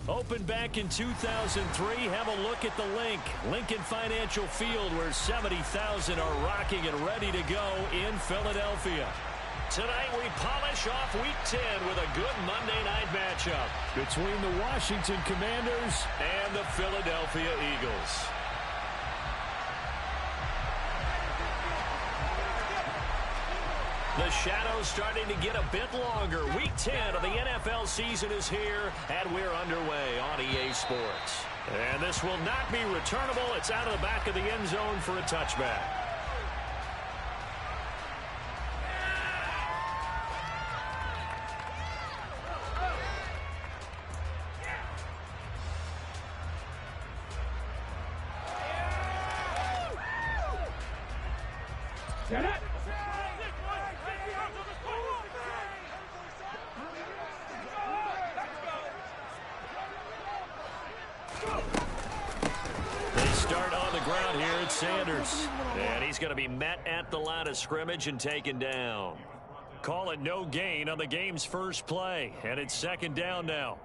Opened back in 2003. Have a look at the link. Lincoln Financial Field, where 70,000 are rocking and ready to go in Philadelphia. Tonight we polish off Week 10 with a good Monday night matchup between the Washington Commanders and the Philadelphia Eagles. The shadow's starting to get a bit longer. Week 10 of the NFL season is here, and we're underway on EA Sports. And this will not be returnable. It's out of the back of the end zone for a touchback. Sanders, and he's going to be met at the line of scrimmage and taken down. Call it no gain on the game's first play, and it's second down now.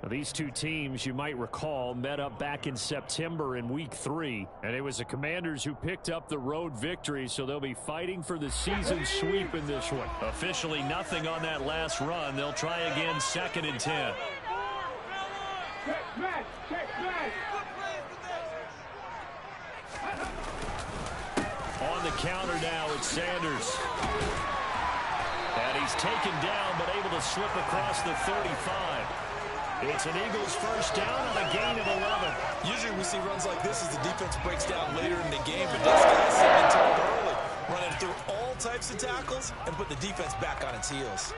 These two teams, you might recall, met up back in September in Week 3, and it was the Commanders who picked up the road victory, so they'll be fighting for the season sweep in this one. Officially nothing on that last run. They'll try again, 2nd and 10. On the counter now, it's Sanders. And he's taken down, but able to slip across the 35. It's an Eagles first down on a gain of 11. Usually we see runs like this as the defense breaks down later in the game, but this guy's setting it up early, running through all types of tackles and put the defense back on its heels.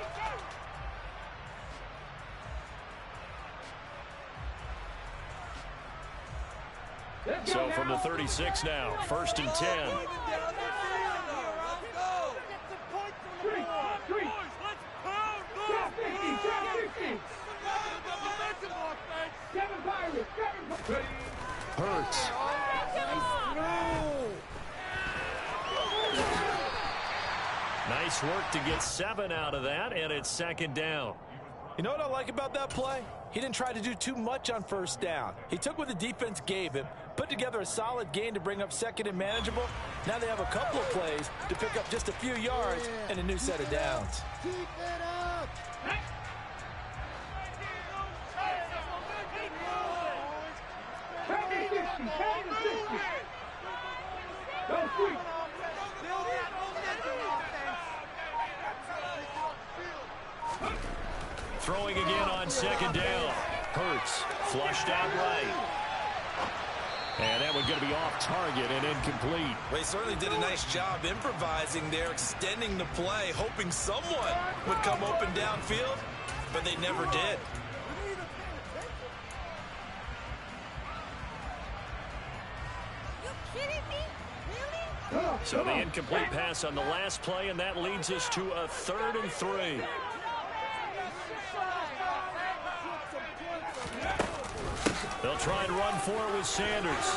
So from the 36 now, 1st and 10. Hurts. Nice work to get 7 out of that, and it's 2nd down. You know what I like about that play? He didn't try to do too much on 1st down. He took what the defense gave him, put together a solid gain to bring up 2nd and manageable. Now they have a couple of plays to pick up just a few yards and a new set of downs. Throwing again on 2nd down. Hurts flushed out right. And that one's going to be off target and incomplete. Well, he certainly did a nice job improvising there, extending the play, hoping someone would come open downfield, but they never did. So the incomplete pass on the last play, and that leads us to a 3rd and 3. They'll try and run for it with Sanders.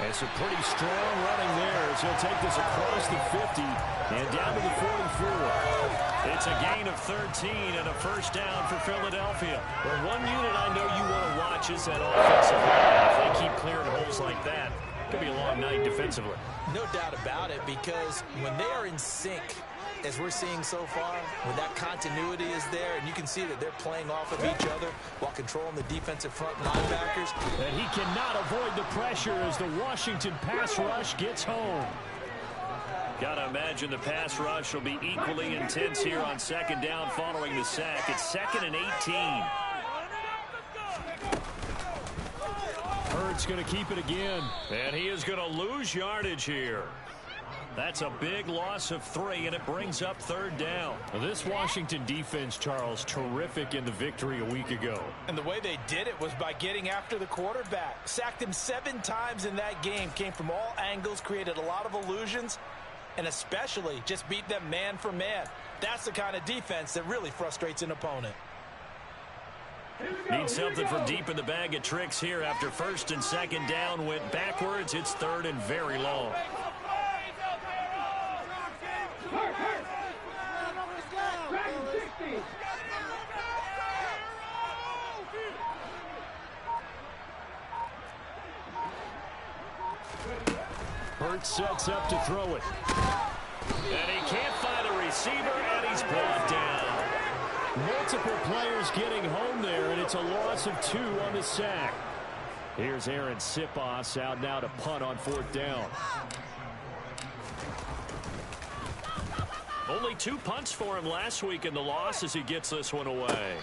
And some pretty strong running there as he'll take this across the 50 and down to the 44. It's a gain of 13 and a first down for Philadelphia. Well, one unit I know you want to watch is that offensive line. If they keep clearing holes like that, it could be a long night defensively. No doubt about it, because when they are in sync, as we're seeing so far, when that continuity is there, and you can see that they're playing off of each other while controlling the defensive front linebackers. And he cannot avoid the pressure as the Washington pass rush gets home. Got to imagine the pass rush will be equally intense here on 2nd down following the sack. It's 2nd and 18. Hurts going to keep it again. And he is going to lose yardage here. That's a big loss of 3, and it brings up 3rd down. Now, this Washington defense, Charles, terrific in the victory a week ago. And the way they did it was by getting after the quarterback. Sacked him 7 times in that game. Came from all angles, created a lot of illusions, and especially just beat them man for man. That's the kind of defense that really frustrates an opponent. Need something from deep in the bag of tricks here after 1st and 2nd down went backwards. It's 3rd and very long. Hurts sets up to throw it. And he can't find a receiver, and he's brought down. Multiple players getting home there, and it's a loss of 2 on the sack. Here's Aaron Sipos out now to punt on 4th down. Only 2 punts for him last week in the loss as he gets this one away.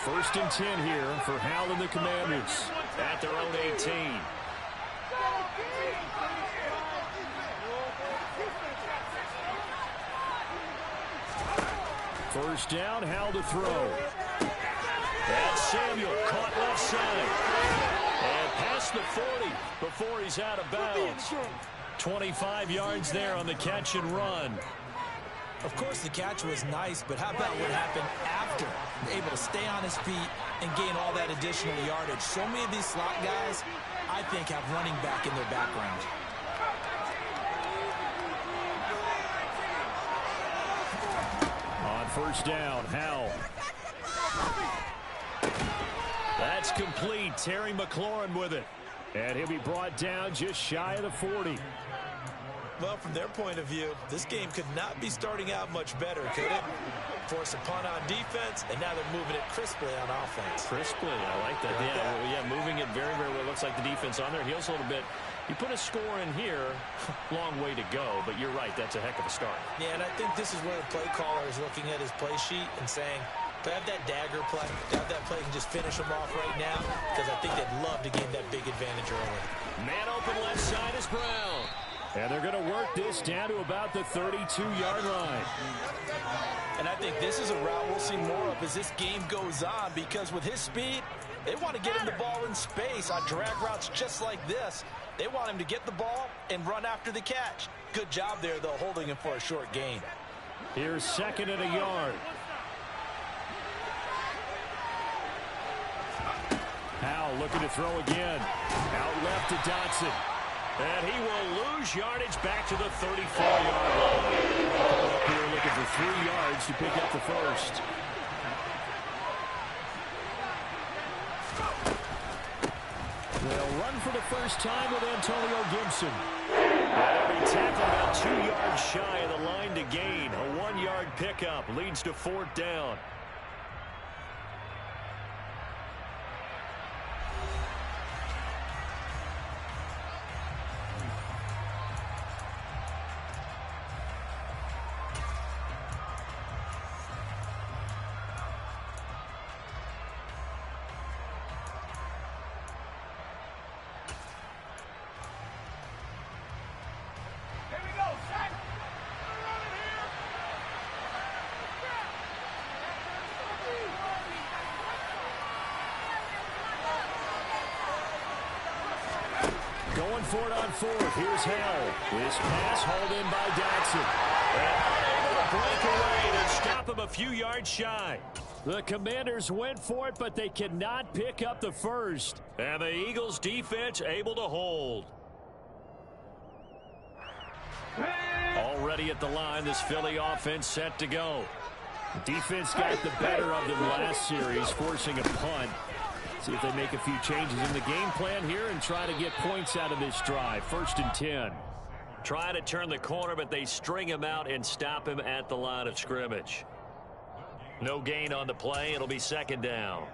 First and 10 here for Howell and the Commanders at their own 18. First down, Howell to throw. That's Samuel caught left side. And past the 40 before he's out of bounds. 25 yards there on the catch and run. Of course, the catch was nice, but how about what happened after? Able to stay on his feet and gain all that additional yardage. So many of these slot guys, I think, have running back in their background. On first down, Howell. That's complete. Terry McLaurin with it. And he'll be brought down just shy of the 40. Well, from their point of view, this game could not be starting out much better, could it? Force a punt on defense, and now they're moving it crisply on offense. Crisply, I like that. Yeah, moving it very, very well. Looks like the defense on their heels a little bit. You put a score in here, long way to go, but you're right, that's a heck of a start. Yeah, and I think this is where the play caller is looking at his play sheet and saying, have that dagger play, have that play and just finish them off right now, because I think they'd love to gain that big advantage early. Man open left side is Brown. And they're going to work this down to about the 32-yard line. And I think this is a route we'll see more of as this game goes on, because with his speed, they want to get him the ball in space on drag routes just like this. They want him to get the ball and run after the catch. Good job there, though, holding him for a short gain. Here's 2nd and a yard. Howell looking to throw again. Out left to Dotson. And he will lose yardage back to the 34-yard line. Here looking for 3 yards to pick up the first. They'll run for the first time with Antonio Gibson. And he tackled about 2 yards shy of the line to gain. A 1-yard pickup leads to 4th down. Going for it on 4th. Here's Howell. This pass hauled in by Dotson. And able to break away to stop him a few yards shy. The Commanders went for it, but they cannot pick up the first. And the Eagles defense able to hold. Already at the line, this Philly offense set to go. Defense got the better of them last series, forcing a punt. See if they make a few changes in the game plan here and try to get points out of this drive. 1st and 10. Try to turn the corner, but they string him out and stop him at the line of scrimmage. No gain on the play. It'll be 2nd down.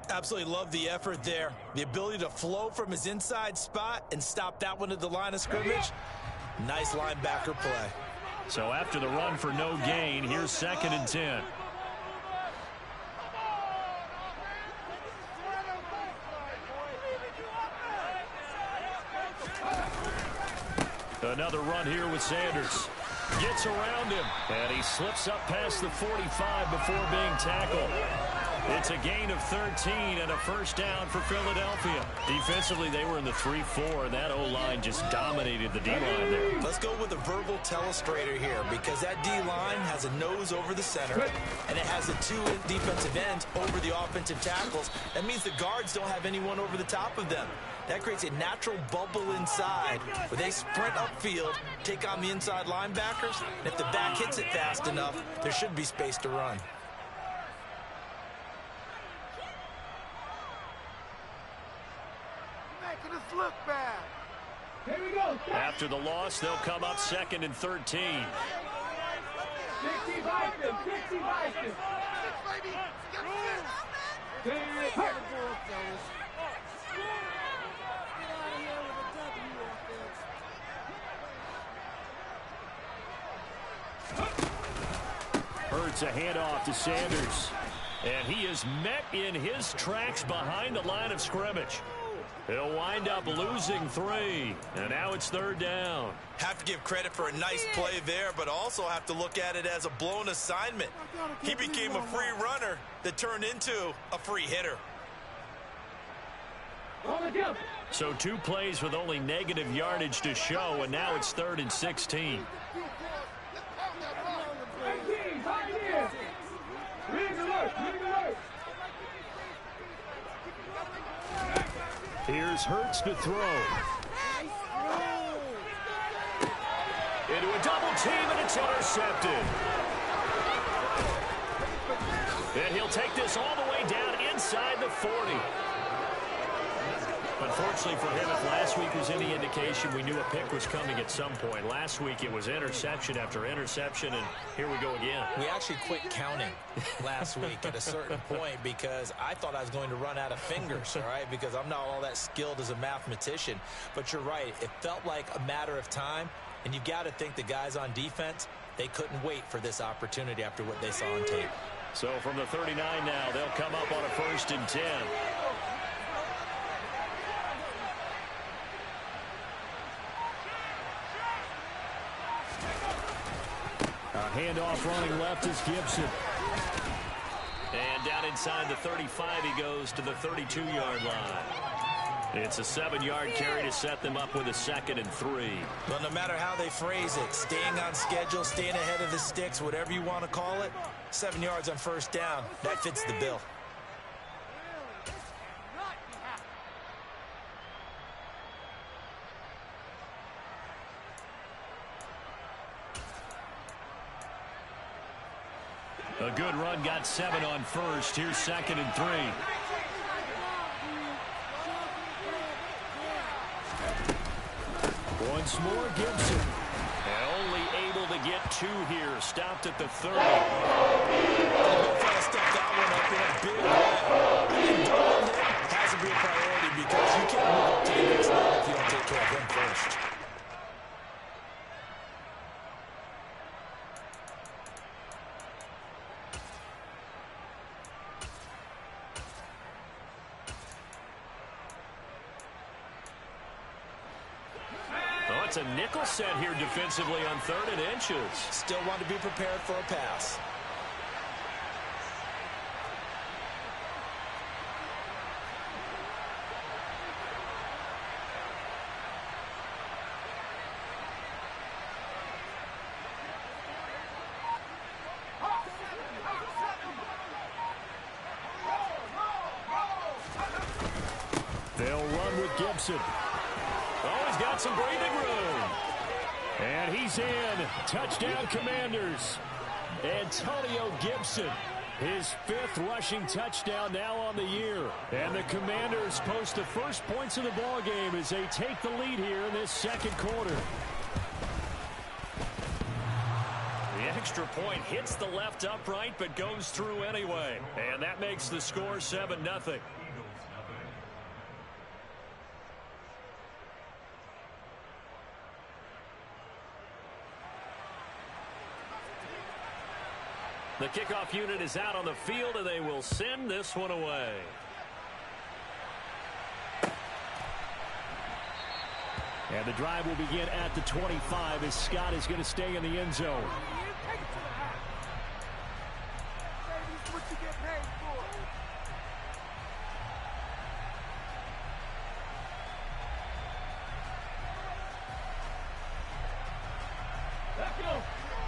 Absolutely love the effort there. The ability to flow from his inside spot and stop that one at the line of scrimmage. Nice linebacker play. So after the run for no gain, here's 2nd and 10. Another run here with Sanders. Gets around him, and he slips up past the 45 before being tackled. It's a gain of 13 and a first down for Philadelphia. Defensively, they were in the 3-4, and that O-line just dominated the D-line there. Let's go with a verbal telestrator here, because that D-line has a nose over the center, and it has the two defensive ends over the offensive tackles. That means the guards don't have anyone over the top of them. That creates a natural bubble inside where they sprint upfield, take on the inside linebackers, and if the back hits it fast enough, there should be space to run. Making us look bad. Here we go. After the loss, they'll come up 2nd and 13. 60 Vikings. 60 Vikings. Baby, get it. Hurts a handoff to Sanders. And he is met in his tracks behind the line of scrimmage. He'll wind up losing 3. And now it's 3rd down. Have to give credit for a nice play there, but also have to look at it as a blown assignment. He became a free runner that turned into a free hitter. So 2 plays with only negative yardage to show, and now it's 3rd and 16. Here's Hurts to throw. Into a double team, and it's intercepted. And he'll take this all the way down inside the 40. Unfortunately for him, if last week was any indication, we knew a pick was coming at some point. Last week it was interception after interception, and here we go again. We actually quit counting last week at a certain point because I thought I was going to run out of fingers, all right, because I'm not all that skilled as a mathematician. But you're right. It felt like a matter of time, and you've got to think the guys on defense, they couldn't wait for this opportunity after what they saw on tape. So from the 39 now, they'll come up on a 1st and 10. Handoff running left is Gibson. And down inside the 35, he goes to the 32-yard line. It's a 7-yard carry to set them up with a 2nd and 3. Well, no matter how they phrase it, staying on schedule, staying ahead of the sticks, whatever you want to call it, 7 yards on 1st down, that fits the bill. A good run, got 7 on 1st. Here's 2nd and 3. Once more, Gibson. And only able to get 2 here. Stopped at the 30. Stepped that one up in a big way. And double hit has to be a priority because you can't move up to the next level if you don't take care of him first. It's a nickel set here defensively on 3rd and inches. Still want to be prepared for a pass. They'll run with Gibson. Oh, he's got some breathing room. And he's in. Touchdown, Commanders. Antonio Gibson, his 5th rushing touchdown now on the year. And the Commanders post the first points of the ball game as they take the lead here in this 2nd quarter. The extra point hits the left upright but goes through anyway. And that makes the score 7-0. The kickoff unit is out on the field, and they will send this one away. And the drive will begin at the 25 as Scott is going to stay in the end zone. What you get paid for?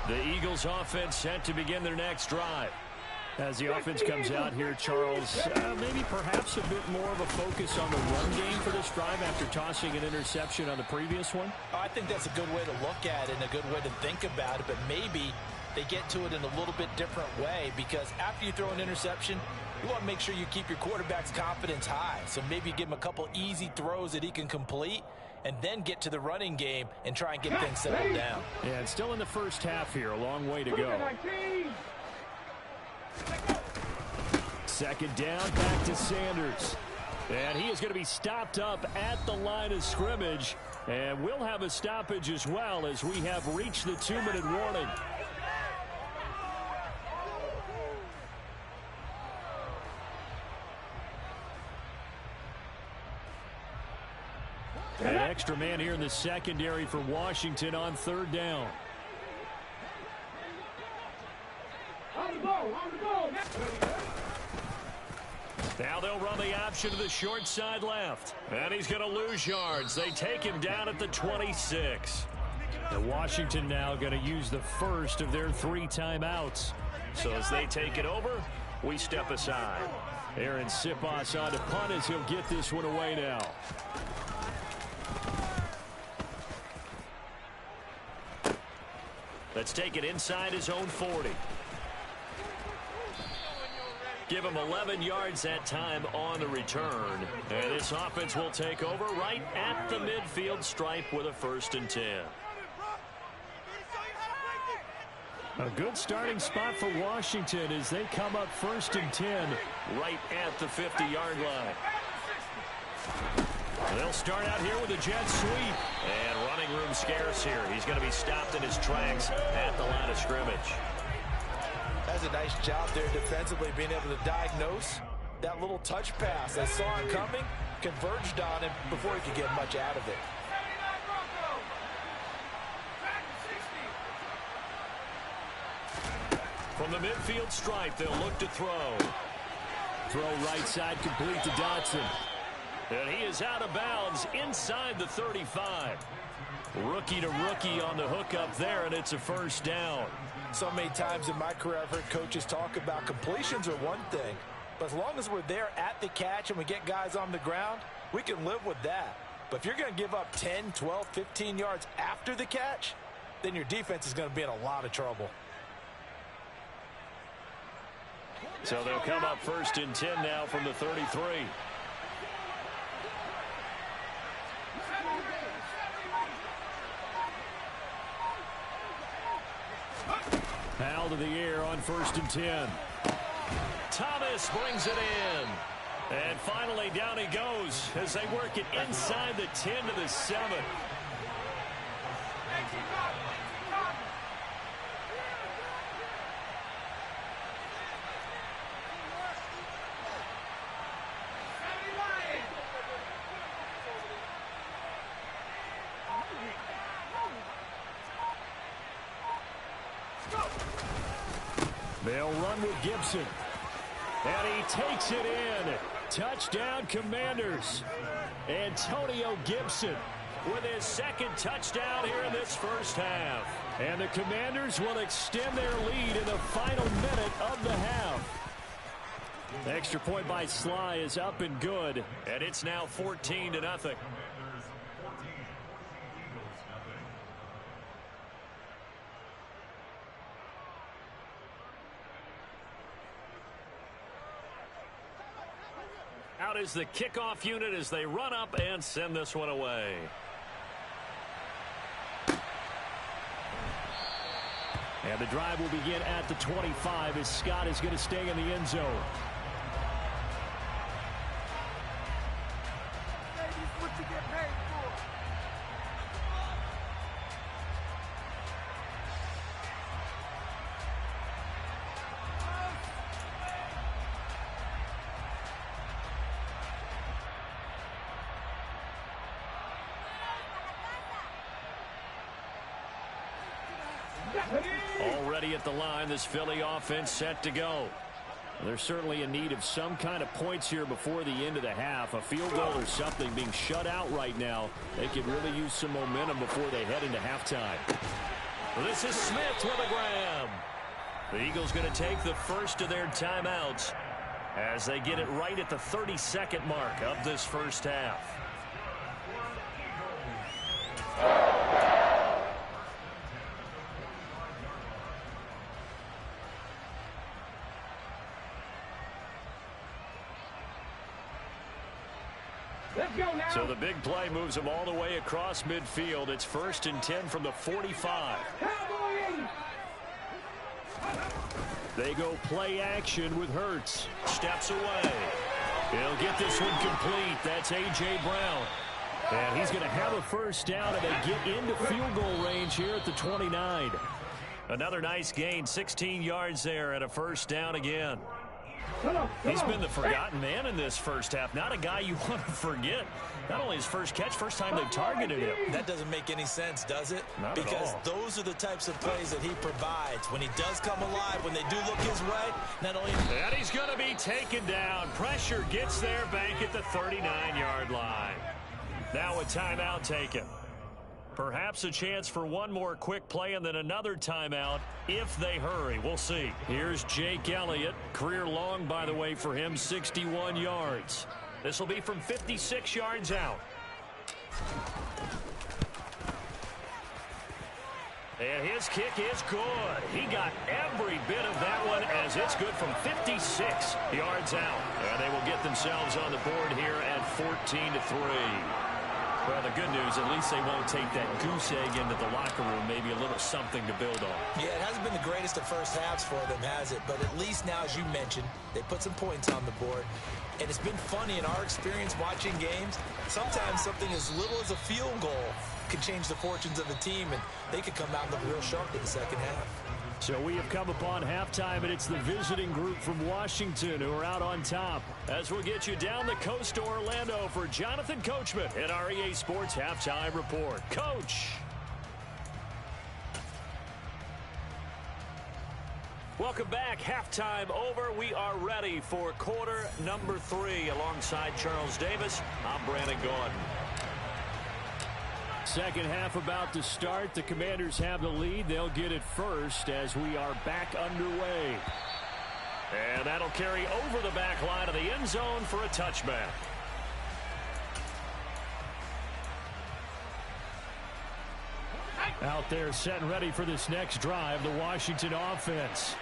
The Eagles offense set to begin their next drive. As the offense comes out here, Charles, maybe perhaps a bit more of a focus on the run game for this drive after tossing an interception on the previous one? I think that's a good way to look at it and a good way to think about it, but maybe they get to it in a little bit different way, because after you throw an interception, you want to make sure you keep your quarterback's confidence high. So maybe you give him a couple easy throws that he can complete and then get to the running game and try and get things settled down. Yeah, it's still in the first half here. A long way to go. Second down, back to Sanders. And he is going to be stopped up at the line of scrimmage. And we'll have a stoppage as well, as we have reached the 2-minute warning. An extra man here in the secondary for Washington on third down. Now they'll run the option to the short side left. And he's going to lose yards. They take him down at the 26. And Washington now going to use the first of their 3 timeouts. So as they take it over, we step aside. Aaron Siposs on to punt as he'll get this one away now. Let's take it inside his own 40. Give him 11 yards that time on the return. And this offense will take over right at the midfield stripe with a 1st and 10. A good starting spot for Washington as they come up 1st and 10. Right at the 50-yard line. They'll start out here with a jet sweep. And running room scarce here. He's going to be stopped in his tracks at the line of scrimmage. That's a nice job there defensively, being able to diagnose that little touch pass. They saw it coming, converged on him before he could get much out of it. From the midfield stripe, they'll look to throw. Throw right side, complete to Dotson. And he is out of bounds inside the 35. Rookie to rookie on the hook up there, and it's a 1st down. So many times in my career I've heard coaches talk about completions are one thing, but as long as we're there at the catch and we get guys on the ground, we can live with that. But if you're going to give up 10, 12, 15 yards after the catch, then your defense is going to be in a lot of trouble. So they'll come up 1st and 10 now from the 33. Foul to the air on 1st and 10. Thomas brings it in. And finally down he goes as they work it inside the 10 to the 7. They'll run with Gibson. And he takes it in. Touchdown, Commanders. Antonio Gibson with his 2nd touchdown here in this 1st half. And the Commanders will extend their lead in the final minute of the half. The extra point by Sly is up and good. And it's now 14-0. Out is the kickoff unit as they run up and send this one away. And the drive will begin at the 25 as Scott is going to stay in the end zone. Ladies, what you get paid for? Already at the line, this Philly offense set to go. There's certainly a need of some kind of points here before the end of the half. A field goal or something being shut out right now. They could really use some momentum before they head into halftime. This is Smith with a grab. The Eagles going to take the first of their timeouts as they get it right at the 32nd mark of this first half. So the big play moves them all the way across midfield. It's 1st and 10 from the 45. They go play action with Hurts. Steps away. He'll get this one complete. That's A.J. Brown. And he's going to have a first down, and they get into field goal range here at the 29. Another nice gain, 16 yards there, and a first down again. He's been the forgotten man in this first half. Not a guy you want to forget. Not only his first catch, first time they've targeted him. That doesn't make any sense, does it? Not because at all. Those are the types of plays that he provides. When he does come alive, when they do look his way, not only... And he's going to be taken down. Pressure gets there, back at the 39-yard line. Now a timeout taken. Perhaps a chance for one more quick play and then another timeout if they hurry. We'll see. Here's Jake Elliott. Career long, by the way, for him, 61 yards. This will be from 56 yards out. And his kick is good. He got every bit of that one as it's good from 56 yards out. And they will get themselves on the board here at 14-3. Well, the good news, at least they won't take that goose egg into the locker room. Maybe a little something to build on. Yeah, it hasn't been the greatest of first halves for them, has it? But at least now, as you mentioned, they put some points on the board. And it's been funny in our experience watching games. Sometimes something as little as a field goal can change the fortunes of the team, and they could come out and look real sharp in the second half. So we have come upon halftime, and it's the visiting group from Washington who are out on top. As we'll get you down the coast to Orlando for Jonathan Coachman in our EA Sports Halftime Report. Coach. Welcome back. Halftime over. We are ready for quarter number 3 alongside Charles Davis. I'm Brandon Gordon. Second half about to start. The Commanders have the lead. They'll get it first as we are back underway. And that'll carry over the back line of the end zone for a touchback. Out there set and ready for this next drive, the Washington offense.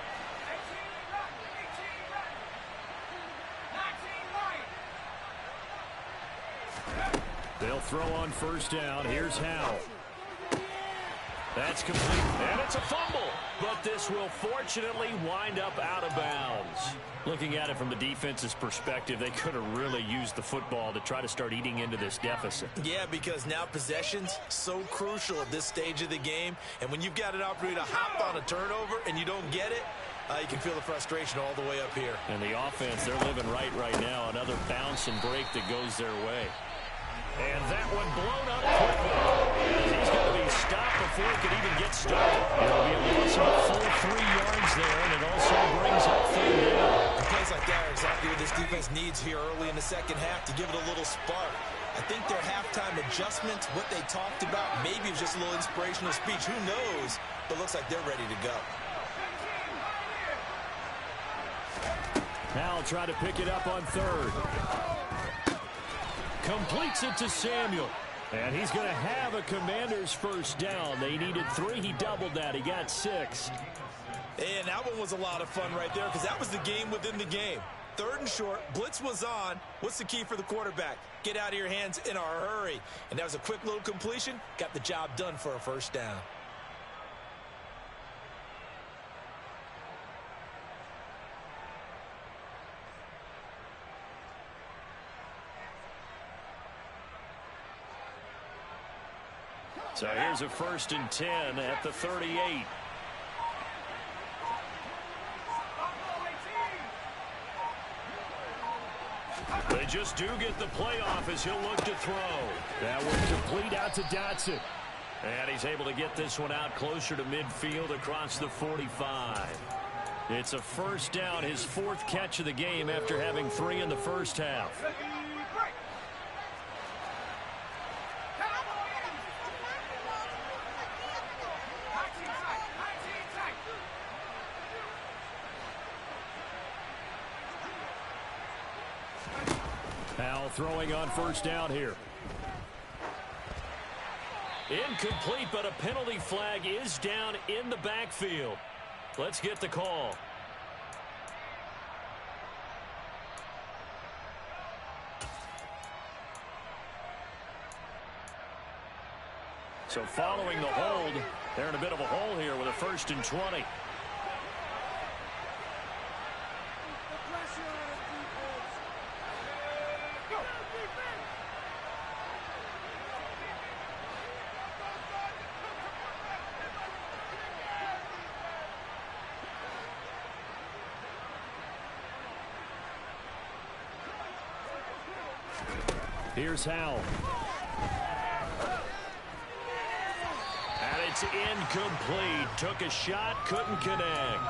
They'll throw on first down. Here's Howell. That's complete, and it's a fumble. But this will fortunately wind up out of bounds. Looking at it from the defense's perspective, they could have really used the football to try to start eating into this deficit. Yeah, because now possession's so crucial at this stage of the game. And when you've got an opportunity to hop on a turnover and you don't get it, you can feel the frustration all the way up here. And the offense, they're living right now. Another bounce and break that goes their way. And that one blown up quickly. He's going to be stopped before he can even get started. It'll be a loss of a full 3 yards there, and it also brings up third down. Plays like that are exactly what this defense needs here early in the second half to give it a little spark. I think their halftime adjustments, what they talked about, maybe it was just a little inspirational speech. Who knows? But looks like they're ready to go. Now I'll try to pick it up on third. Completes it to Samuel. And he's going to have a Commander's first down. They needed 3. He doubled that. He got 6. And that one was a lot of fun right there because that was the game within the game. Third and short. Blitz was on. What's the key for the quarterback? Get out of your hands in a hurry. And that was a quick little completion. Got the job done for a first down. So here's a 1st and 10 at the 38. They just do get the playoff as he'll look to throw. That one complete out to Dotson. And he's able to get this one out closer to midfield across the 45. It's a first down, his 4th catch of the game after having 3 in the first half. Howell throwing on first down here. Incomplete, but a penalty flag is down in the backfield. Let's get the call. So following the hold, they're in a bit of a hole here with a 1st and 20. Here's Howell. And it's incomplete. Took a shot, couldn't connect.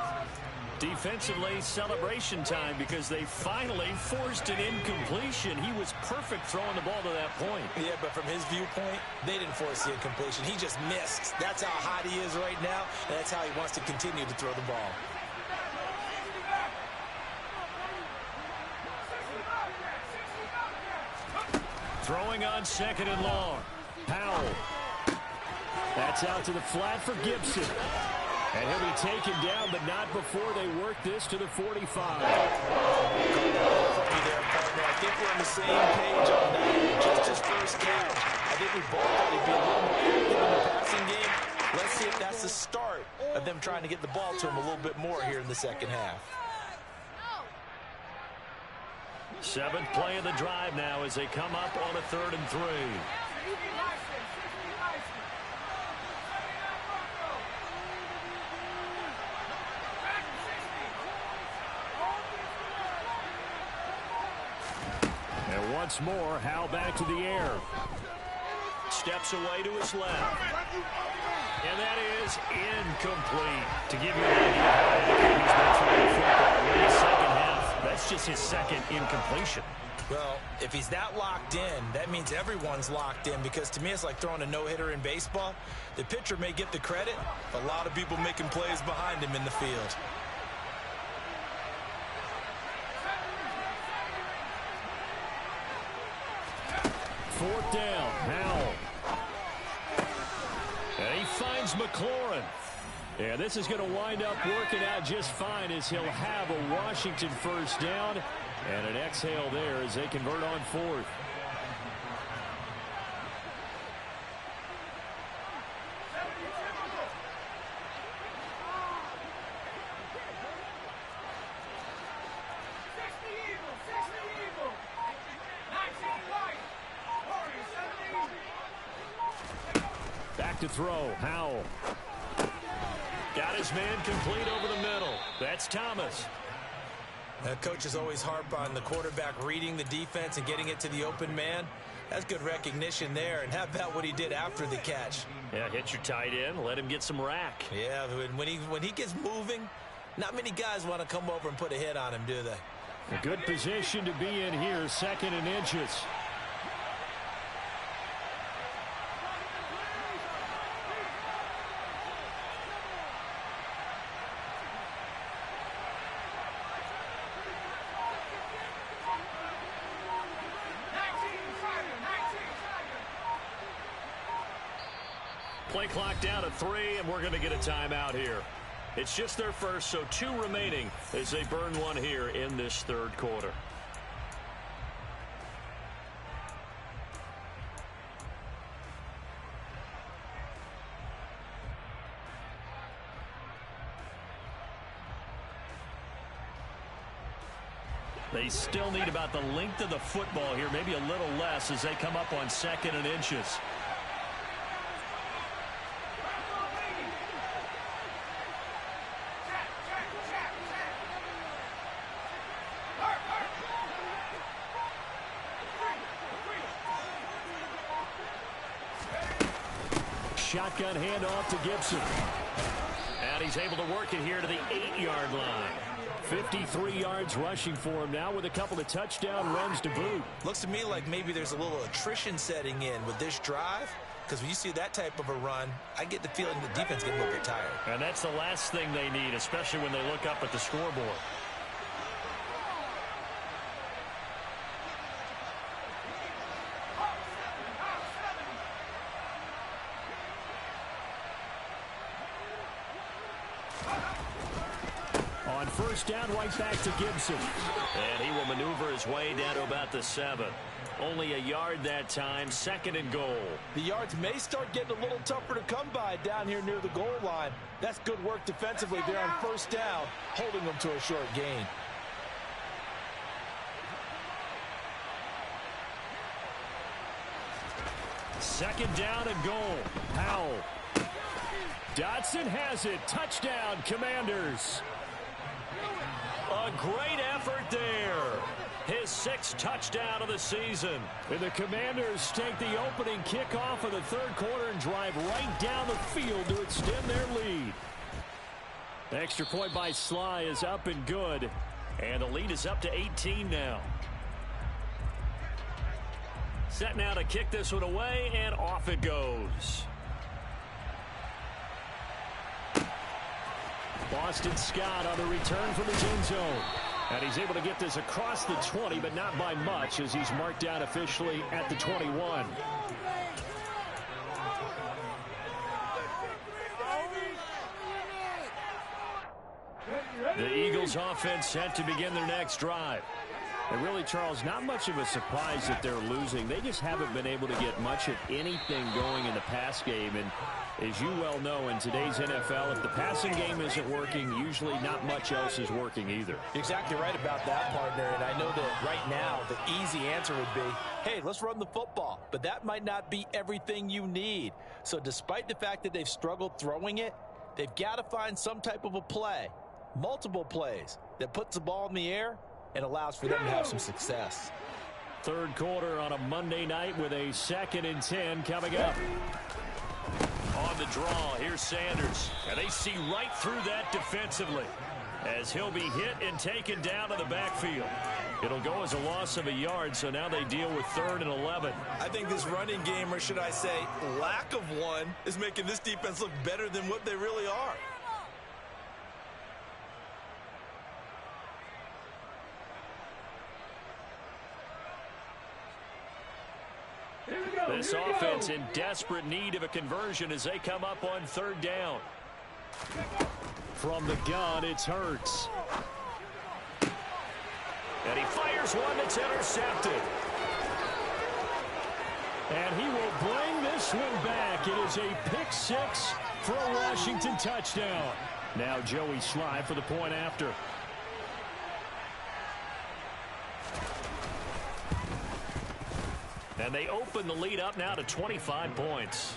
Defensively, celebration time because they finally forced an incompletion. He was perfect throwing the ball to that point. Yeah, but from his viewpoint, they didn't force the incompletion. He just missed. That's how hot he is right now, and that's how he wants to continue to throw the ball. Throwing on 2nd and long. Howell. That's out to the flat for Gibson. And he'll be taken down, but not before they work this to the 45. I think we're on the same page on that. Just his first catch. I think we both thought he'd be a little more active in the passing game. Let's see if that's the start of them trying to get the ball to him a little bit more here in the second half. 7th play of the drive now as they come up on a 3rd and 3. And once more, Howell back to the air. Steps away to his left. And that is incomplete. To give you an idea how he's been throwing the football in the second half, that's just his 2nd incompletion. Well, if he's that locked in, that means everyone's locked in, because to me it's like throwing a no-hitter in baseball. The pitcher may get the credit, but a lot of people making plays behind him in the field. Fourth down, Howell. And he finds McLaurin. Yeah, this is going to wind up working out just fine as he'll have a Washington first down and an exhale there as they convert on 4th. Back to throw, Howell. Got his man complete over the middle. That's Thomas. Coaches always harp on the quarterback reading the defense and getting it to the open man. That's good recognition there. And how about what he did after the catch? Yeah, hit your tight end. Let him get some rack. Yeah, when he gets moving, not many guys want to come over and put a hit on him, do they? A good position to be in here, 2nd and inches. Play clock down to 3, and we're going to get a timeout here. It's just their first, so 2 remaining as they burn one here in this 3rd quarter. They still need about the length of the football here, maybe a little less as they come up on 2nd and inches. Shotgun handoff to Gibson. And he's able to work it here to the 8-yard line. 53 yards rushing for him now with a couple of touchdown runs to boot. Looks to me like maybe there's a little attrition setting in with this drive, because when you see that type of a run, I get the feeling the defense gets a little bit tired. And that's the last thing they need, especially when they look up at the scoreboard. On first down, right back to Gibson. And he will maneuver his way down to about the 7. Only a yard that time, 2nd and goal. The yards may start getting a little tougher to come by down here near the goal line. That's good work defensively there on first down, holding them to a short gain. Second down and goal. Powell. Dotson has it. Touchdown, Commanders. A great effort there. His 6th touchdown of the season. And the Commanders take the opening kickoff of the third quarter and drive right down the field to extend their lead. The extra point by Sly is up and good. And the lead is up to 18 now. Set now to kick this one away, and off it goes. Boston Scott on the return from his end zone. And he's able to get this across the 20, but not by much, as he's marked down officially at the 21. The Eagles offense set to begin their next drive. And really, Charles, not much of a surprise that they're losing. They just haven't been able to get much of anything going in the pass game. And as you well know, in today's NFL, if the passing game isn't working, usually not much else is working either. Exactly right about that, partner. And I know that right now the easy answer would be, hey, let's run the football. But that might not be everything you need. So despite the fact that they've struggled throwing it, they've got to find some type of a play, multiple plays, that puts the ball in the air and allows for them to have some success. Third quarter on a Monday night with a 2nd and 10 coming up. On the draw, here's Sanders. And they see right through that defensively, as he'll be hit and taken down to the backfield. It'll go as a loss of a yard, so now they deal with 3rd and 11. I think this running game, or should I say lack of one, is making this defense look better than what they really are. This offense in desperate need of a conversion as they come up on 3rd down. From the gun, it's Hurts. And he fires one that's intercepted. And he will bring this one back. It is a pick 6 for a Washington touchdown. Now Joey Sly for the point after. And they open the lead up now to 25 points.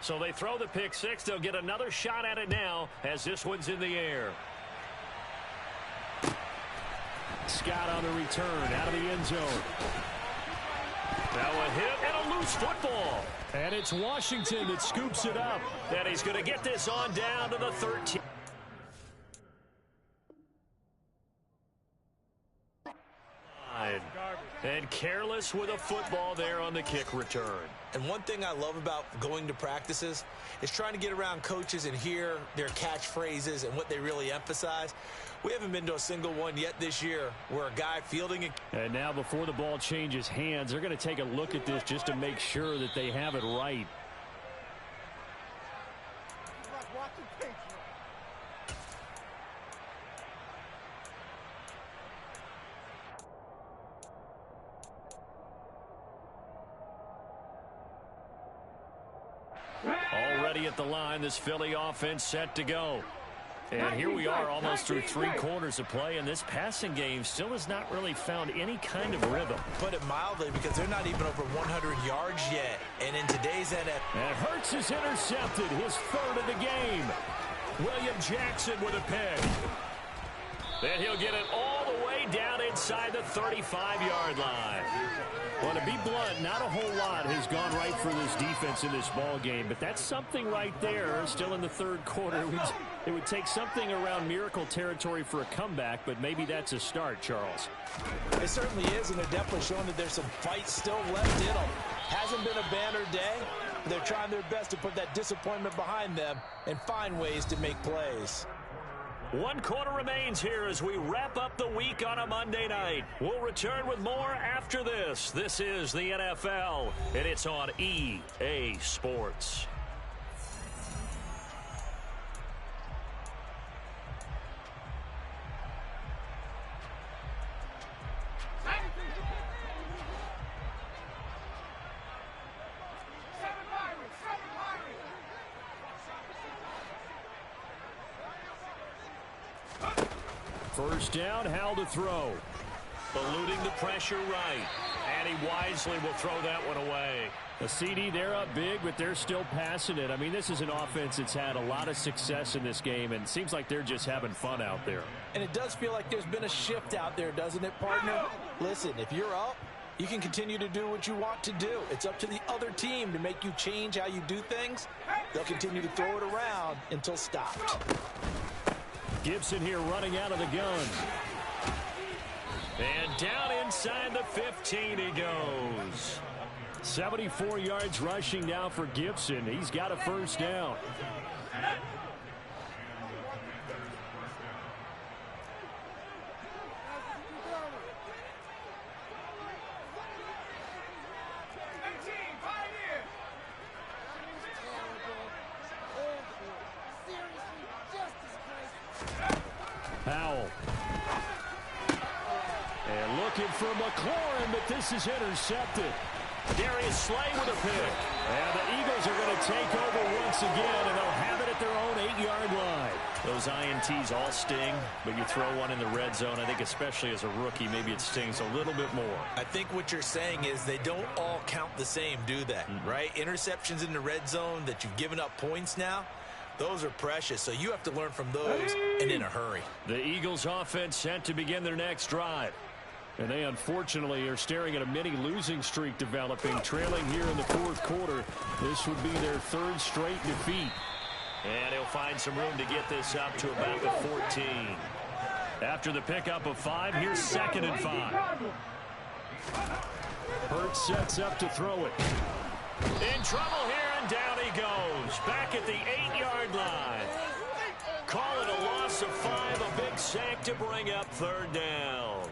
So they throw the pick 6. They'll get another shot at it now as this one's in the air. Scott on the return out of the end zone. Now a hit and a loose football. And it's Washington that scoops it up. And he's going to get this on down to the 13. And careless with a football there on the kick return. And one thing I love about going to practices is trying to get around coaches and hear their catchphrases and what they really emphasize. We haven't been to a single one yet this year where a guy fielding it. And now before the ball changes hands, they're going to take a look at this just to make sure that they have it right. Already at the line, this Philly offense set to go. And here we are almost through 3 quarters of play, and this passing game still has not really found any kind of rhythm. Put it mildly, because they're not even over 100 yards yet. And in today's NFL. And Hurts is intercepted, his 3rd of the game. William Jackson with a pick. Then he'll get it all the way down inside the 35-yard line. Well, to be blunt, not a whole lot has gone right for this defense in this ball game, but that's something right there. Still in the 3rd quarter. It would take something around miracle territory for a comeback, but maybe that's a start, Charles. It certainly is, and they're definitely showing that there's some fight still left in them. Hasn't been a banner day. They're trying their best to put that disappointment behind them and find ways to make plays. 1 quarter remains here as we wrap up the week on a Monday night. We'll return with more after this. This is the NFL, and it's on EA Sports. First down, Howell to throw. Eluding the pressure right. And he wisely will throw that one away. A CD, they're up big, but they're still passing it. I mean, this is an offense that's had a lot of success in this game, and it seems like they're just having fun out there. And it does feel like there's been a shift out there, doesn't it, partner? Listen, if you're up, you can continue to do what you want to do. It's up to the other team to make you change how you do things. They'll continue to throw it around until stopped. Gibson here running out of the gun. And down inside the 15 he goes. 74 yards rushing now for Gibson. He's got a first down. Howell. And looking for McLaurin, but this is intercepted. Darius Slay with a pick. And the Eagles are going to take over once again, and they'll have it at their own 8-yard line. Those INTs all sting, but you throw one in the red zone, I think especially as a rookie, maybe it stings a little bit more. I think what you're saying is they don't all count the same, do they? Right? Interceptions in the red zone that you've given up points now, those are precious, so you have to learn from those and in a hurry. The Eagles offense set to begin their next drive. And they unfortunately are staring at a mini losing streak developing, trailing here in the fourth quarter. This would be their third straight defeat. And he'll find some room to get this up to about the 14. After the pickup of 5, here's 2nd and 5. Hurts sets up to throw it. In trouble here, and down he goes. Back at the 8-yard line. Call it a loss of 5, a big sack to bring up 3rd down.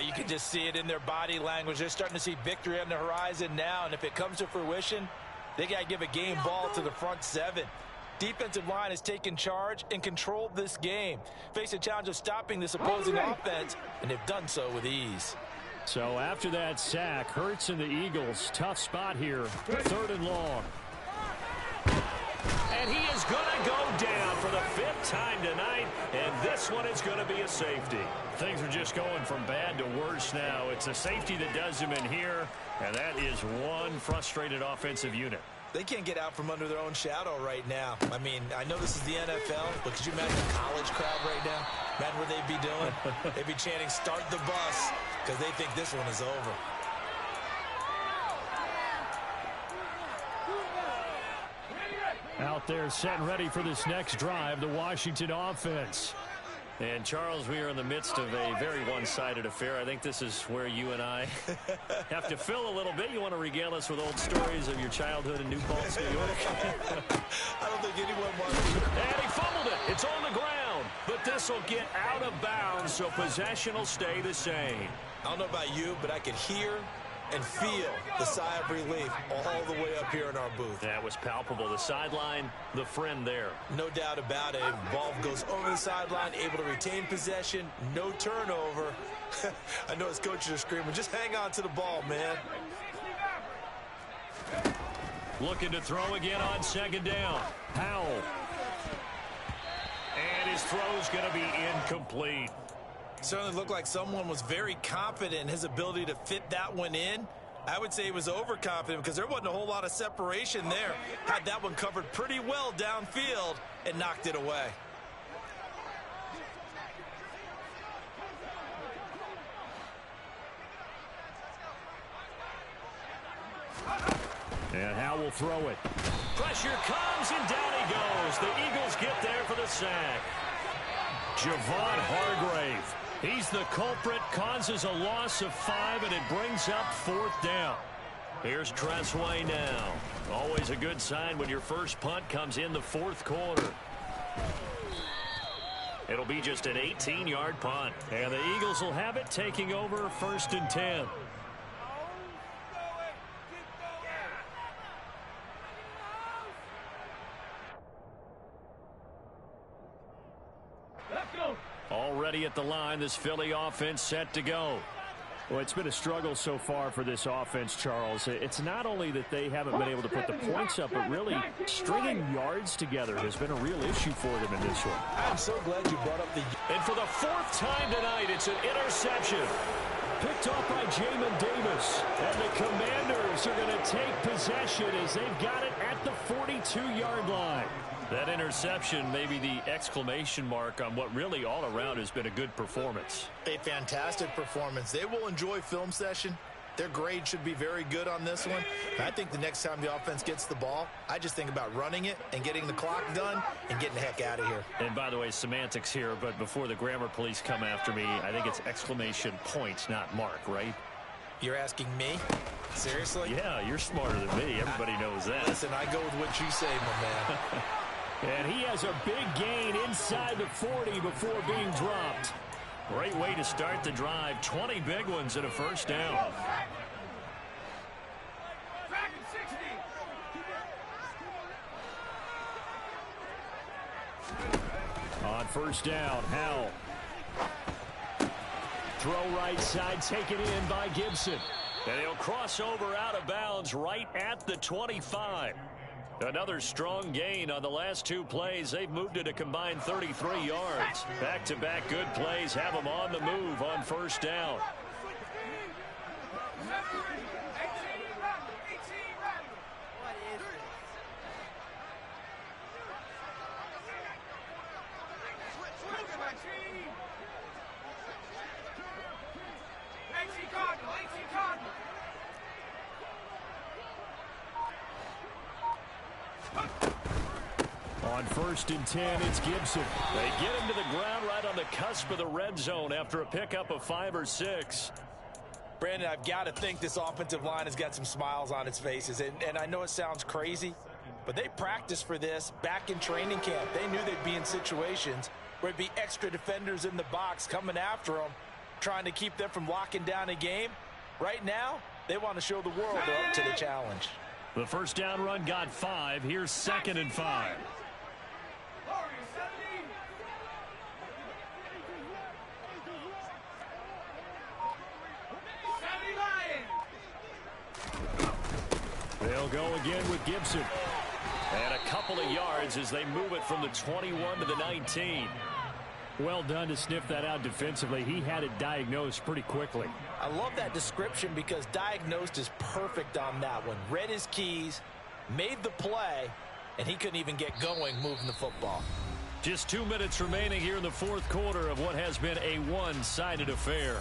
You can just see it in their body language. They're starting to see victory on the horizon now, and if it comes to fruition, they got to give a game ball to the front 7. Defensive line has taken charge and controlled this game. Face a challenge of stopping this opposing offense, and they've done so with ease. So after that sack, Hurts and the Eagles, tough spot here, 3rd and long. And he is going to go down for the 5th time tonight, and this one is going to be a safety. Things are just going from bad to worse now. It's a safety that does them in here, and that is one frustrated offensive unit. They can't get out from under their own shadow right now. I mean, I know this is the NFL, but could you imagine the college crowd right now? Imagine what they'd be doing. They'd be chanting, "Start the bus," because they think this one is over. Out there set and ready for this next drive, the Washington offense. And, Charles, we are in the midst of a very one-sided affair. I think this is where you and I have to fill a little bit. You want to regale us with old stories of your childhood in New Paltz, New York? I don't think anyone wants to. And he fumbled it. It's on the ground. But this will get out of bounds, so possession will stay the same. I don't know about you, but I can hear and feel the sigh of relief all the way up here in our booth. That was palpable. The sideline, the friend there. No doubt about it. Ball goes over the sideline, able to retain possession, no turnover. I know his coaches are screaming, just hang on to the ball, man. Looking to throw again on 2nd down. Howell. And his throw's going to be incomplete. Certainly looked like someone was very confident in his ability to fit that one in. I would say he was overconfident because there wasn't a whole lot of separation there. Had that one covered pretty well downfield and knocked it away. And Howell will throw it. Pressure comes, and down he goes. The Eagles get there for the sack. Javon Hargrave. He's the culprit, causes a loss of 5, and it brings up 4th down. Here's Tressway now. Always a good sign when your first punt comes in the 4th quarter. It'll be just an 18-yard punt. And the Eagles will have it, taking over 1st and 10. Already at the line, this Philly offense set to go. Well, it's been a struggle so far for this offense, Charles. It's not only that they haven't been able to put the points up, but really stringing yards together has been a real issue for them in this one. I'm so glad you brought up the... And for the 4th time tonight, it's an interception. Picked off by Jamin Davis. And the Commanders are going to take possession as they've got it at the 42-yard line. That interception may be the exclamation mark on what really all around has been a good performance. A fantastic performance. They will enjoy film session. Their grade should be very good on this one. I think the next time the offense gets the ball, I just think about running it and getting the clock done and getting the heck out of here. And by the way, semantics here, but before the grammar police come after me, I think it's exclamation points, not mark, right? You're asking me? Seriously? Yeah, you're smarter than me. Everybody knows that. Listen, I go with what you say, my man. And he has a big gain inside the 40 before being dropped. Great way to start the drive. 20 big ones and a 1st down. On 1st down, Howell. Throw right side, taken in by Gibson. And he'll cross over out of bounds right at the 25. Another strong gain on the last 2 plays. They've moved it a combined 33 yards. Back-to-back good plays have them on the move on 1st down. On 1st and 10, it's Gibson. They get him to the ground right on the cusp of the red zone after a pickup of 5 or 6. Brandon, I've got to think this offensive line has got some smiles on its faces. And I know it sounds crazy, but they practiced for this back in training camp. They knew they'd be in situations where it'd be extra defenders in the box coming after them, trying to keep them from locking down a game. Right now, they want to show the world they're up to the challenge. The 1st down run got 5. Here's 2nd and 5. They'll go again with Gibson. And a couple of yards as they move it from the 21 to the 19. Well done to sniff that out defensively. He had it diagnosed pretty quickly. I love that description because diagnosed is perfect on that one. Read his keys, made the play, and he couldn't even get going moving the football. Just 2 minutes remaining here in the 4th quarter of what has been a one-sided affair.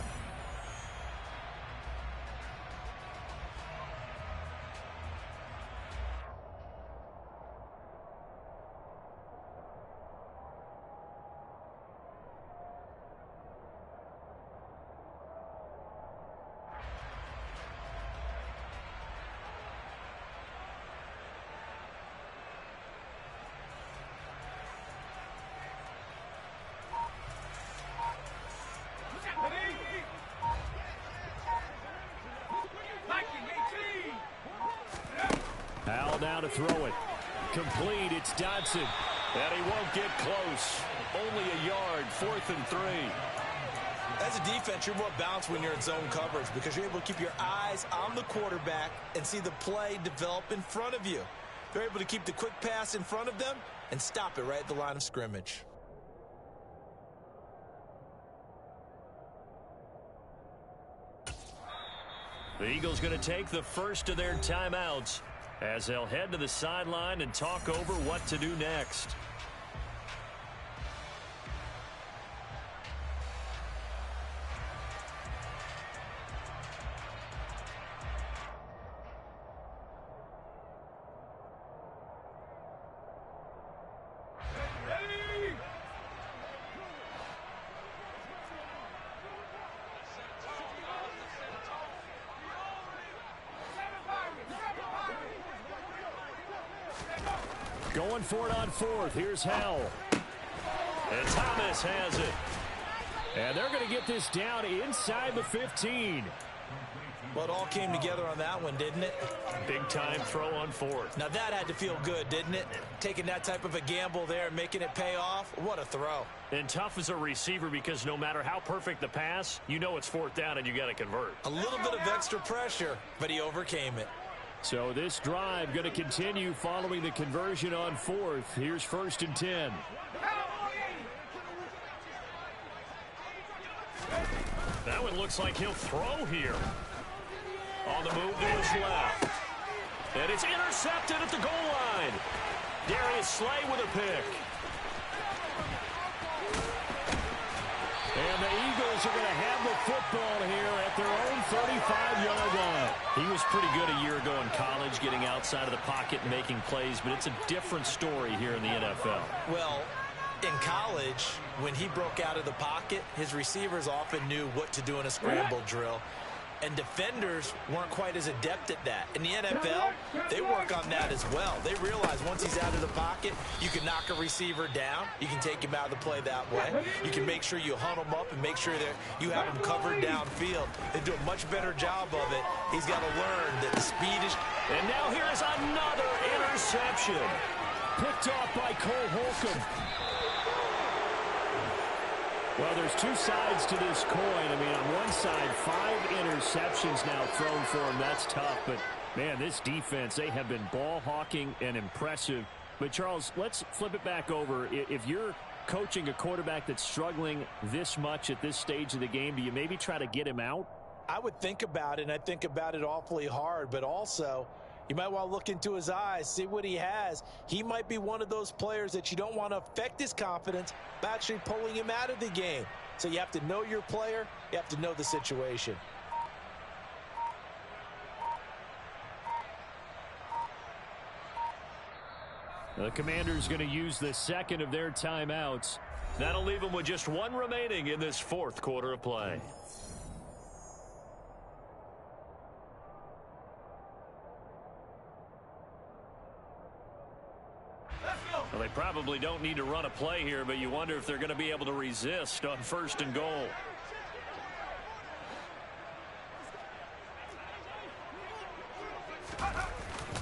Howell down to throw it. Complete. It's Dodson. And he won't get close. Only a yard. 4th and 3. As a defense, you're more balanced when you're in zone coverage because you're able to keep your eyes on the quarterback and see the play develop in front of you. They're able to keep the quick pass in front of them and stop it right at the line of scrimmage. The Eagles going to take the first of their timeouts as they'll head to the sideline and talk over what to do next. Going for it on 4th. Here's Howell. And Thomas has it. And they're going to get this down inside the 15. Well, it all came together on that one, didn't it? Big time throw on fourth. Now that had to feel good, didn't it? Taking that type of a gamble there and making it pay off. What a throw. And tough as a receiver because no matter how perfect the pass, you know it's fourth down and you got to convert. A little bit of extra pressure, but he overcame it. So this drive going to continue following the conversion on fourth. Here's 1st and 10. That one looks like he'll throw here. On the move to his left. And it's intercepted at the goal line. Darius Slay with a pick. And the Eagles are going to have the football here at their own 35-yard line. He was pretty good a year ago in college, getting outside of the pocket and making plays, but it's a different story here in the NFL. Well, in college, when he broke out of the pocket, his receivers often knew what to do in a scramble drill. And defenders weren't quite as adept at that. In the NFL, they work on that as well. They realize once he's out of the pocket, you can knock a receiver down. You can take him out of the play that way. You can make sure you hunt him up and make sure that you have him covered downfield. They do a much better job of it. He's got to learn that the speed is... And now here's another interception. Picked off by Cole Holcomb. Well, there's two sides to this coin. I mean, on one side, 5 interceptions now thrown for him. That's tough. But, man, this defense, they have been ball hawking and impressive. But, Charles, let's flip it back over. If you're coaching a quarterback that's struggling this much at this stage of the game, do you maybe try to get him out? I would think about it, and I think about it awfully hard. But also, you might want to look into his eyes, see what he has. He might be one of those players that you don't want to affect his confidence by actually pulling him out of the game. So you have to know your player. You have to know the situation. The Commanders going to use the second of their timeouts. That'll leave them with just 1 remaining in this 4th quarter of play. Well, they probably don't need to run a play here, but you wonder if they're going to be able to resist on 1st and goal.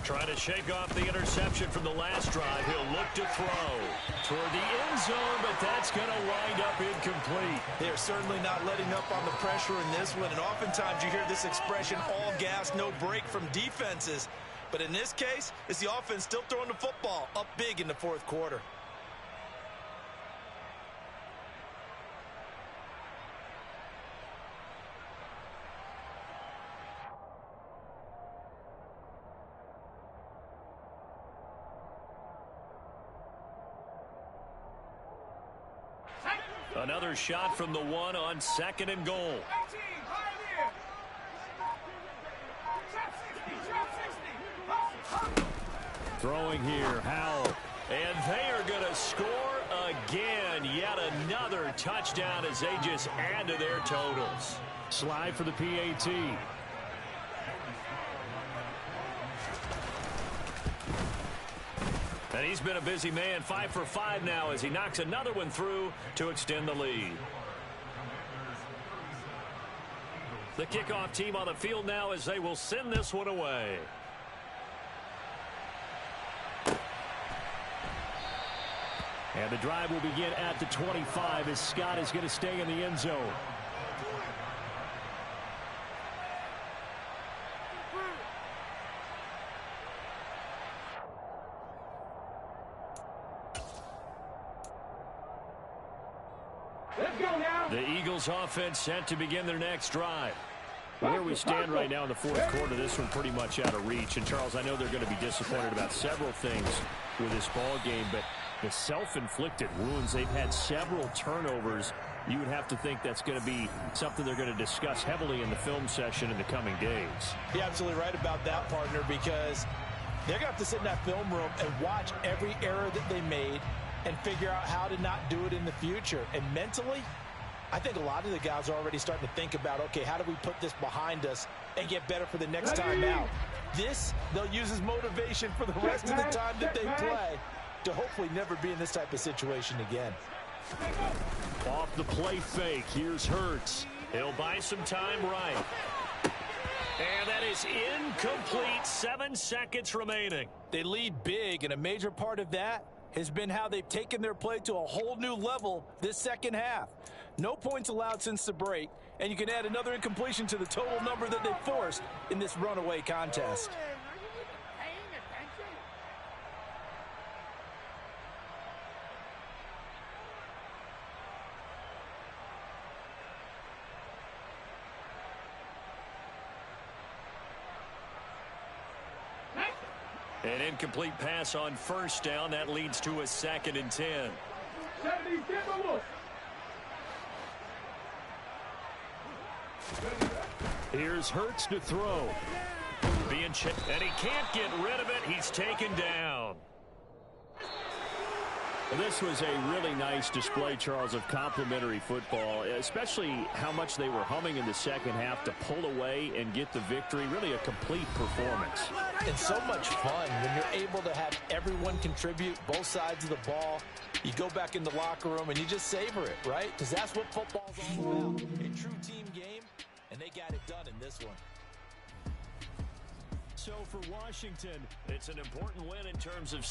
Trying to shake off the interception from the last drive. He'll look to throw toward the end zone, but that's going to wind up incomplete. They're certainly not letting up on the pressure in this one, and oftentimes you hear this expression, all gas, no break from defenses. But in this case, it's the offense still throwing the football up big in the 4th quarter. Another shot from the 1 on 2nd and goal. Throwing here, Howell. And they are going to score again. Yet another touchdown as they just add to their totals. Slide for the PAT. And he's been a busy man, 5 for 5 now as he knocks another one through to extend the lead. The kickoff team on the field now as they will send this one away. And the drive will begin at the 25 as Scott is going to stay in the end zone. Let's go now. The Eagles offense set to begin their next drive. Where we stand right now in the 4th quarter, this one pretty much out of reach. And, Charles, I know they're going to be disappointed about several things with this ball game, but the self-inflicted wounds, they've had several turnovers. You would have to think that's going to be something they're going to discuss heavily in the film session in the coming days. You're absolutely right about that, partner, because they're going to have to sit in that film room and watch every error that they made and figure out how to not do it in the future. And mentally, I think a lot of the guys are already starting to think about, okay, how do we put this behind us and get better for the next time out? This, they'll use as motivation for the rest of the time that they play to hopefully never be in this type of situation again. Off the play fake, here's Hurts. He'll buy some time right. And that is incomplete. 7 seconds remaining. They lead big, and a major part of that has been how they've taken their play to a whole new level this second half. No points allowed since the break, and you can add another incompletion to the total number that they forced in this runaway contest. An incomplete pass on first down. That leads to a 2nd and 10. Here's Hurts to throw. Being chipped, and he can't get rid of it. He's taken down. This was a really nice display, Charles, of complimentary football, especially how much they were humming in the second half to pull away and get the victory. Really a complete performance. And so much fun when you're able to have everyone contribute, both sides of the ball. You go back in the locker room and you just savor it, right? Because that's what football's all about. A true team game, and they got it done in this one. So for Washington, it's an important win in terms of